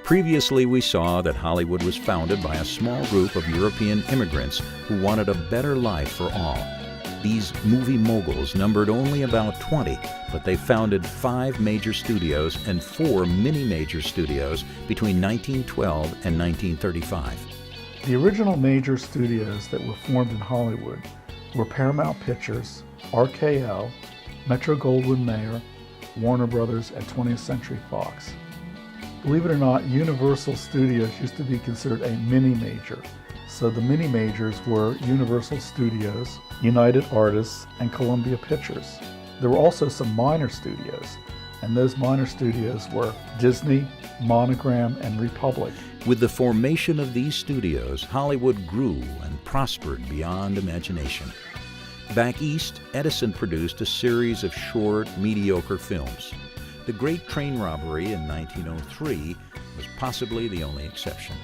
Previously, we saw that Hollywood was founded by a small group of European immigrants who wanted a better life for all. These movie moguls numbered only about 20, but they founded 5 major studios and 4 mini-major studios between 1912 and 1935. The original major studios that were formed in Hollywood were Paramount Pictures, RKO, Metro-Goldwyn-Mayer, Warner Brothers, and 20th Century Fox. Believe it or not, Universal Studios used to be considered a mini-major. So the mini-majors were Universal Studios, United Artists, and Columbia Pictures. There were also some minor studios, and those minor studios were Disney, Monogram, and Republic. With the formation of these studios, Hollywood grew and prospered beyond imagination. Back east, Edison produced a series of short, mediocre films. The Great Train Robbery in 1903 was possibly the only exception.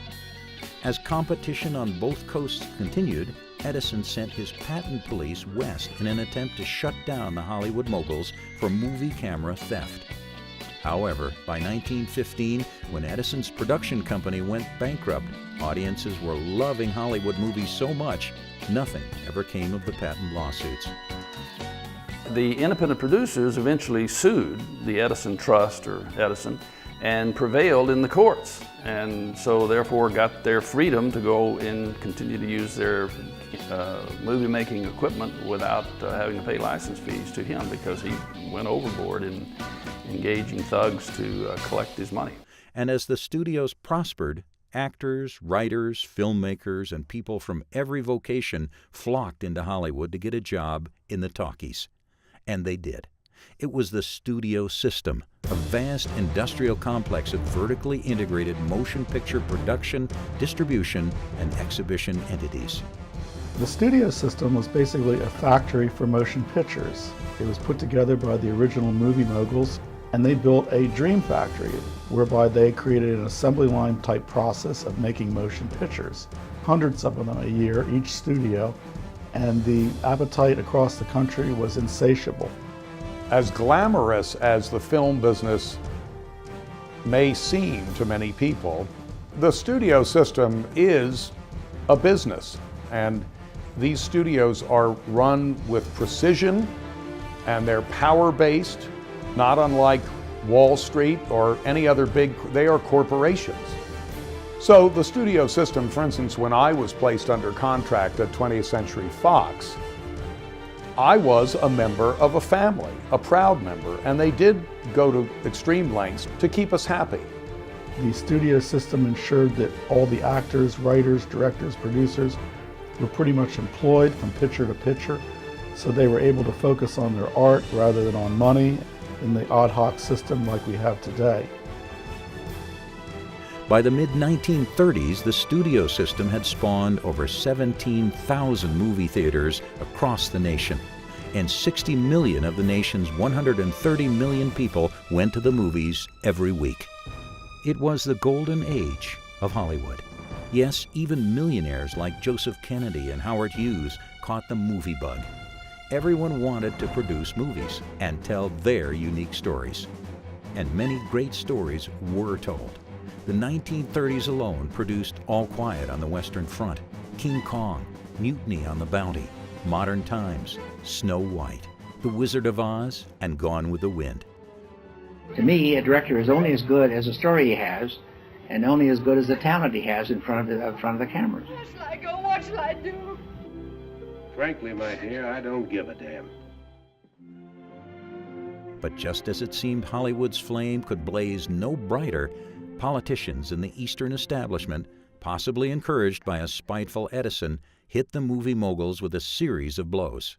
As competition on both coasts continued, Edison sent his patent police west in an attempt to shut down the Hollywood moguls for movie camera theft. However, by 1915, when Edison's production company went bankrupt, audiences were loving Hollywood movies so much, nothing ever came of the patent lawsuits. The independent producers eventually sued the Edison Trust, or Edison, and prevailed in the courts, and so therefore got their freedom to go and continue to use their movie-making equipment without having to pay license fees to him, because he went overboard in engaging thugs to collect his money. And as the studios prospered, actors, writers, filmmakers, and people from every vocation flocked into Hollywood to get a job in the talkies. And they did. It was the studio system, a vast industrial complex of vertically integrated motion picture production, distribution, and exhibition entities. The studio system was basically a factory for motion pictures. It was put together by the original movie moguls, and they built a dream factory whereby they created an assembly line type process of making motion pictures. Hundreds of them a year, each studio, and the appetite across the country was insatiable. As glamorous as the film business may seem to many people, the studio system is a business, and these studios are run with precision, and they're power-based, not unlike Wall Street or any other they are corporations. So the studio system, for instance, when I was placed under contract at 20th Century Fox, I was a member of a family, a proud member, and they did go to extreme lengths to keep us happy. The studio system ensured that all the actors, writers, directors, producers were pretty much employed from picture to picture, so they were able to focus on their art rather than on money in the ad hoc system like we have today. By the mid-1930s, the studio system had spawned over 17,000 movie theaters across the nation, and 60 million of the nation's 130 million people went to the movies every week. It was the golden age of Hollywood. Yes, even millionaires like Joseph Kennedy and Howard Hughes caught the movie bug. Everyone wanted to produce movies and tell their unique stories. And many great stories were told. The 1930s alone produced All Quiet on the Western Front, King Kong, Mutiny on the Bounty, Modern Times, Snow White, The Wizard of Oz, and Gone with the Wind. To me, a director is only as good as the story he has, and only as good as the talent he has in front of the cameras. Where shall I go? What shall I do? Frankly, my dear, I don't give a damn. But just as it seemed Hollywood's flame could blaze no brighter, politicians in the Eastern establishment, possibly encouraged by a spiteful Edison, hit the movie moguls with a series of blows.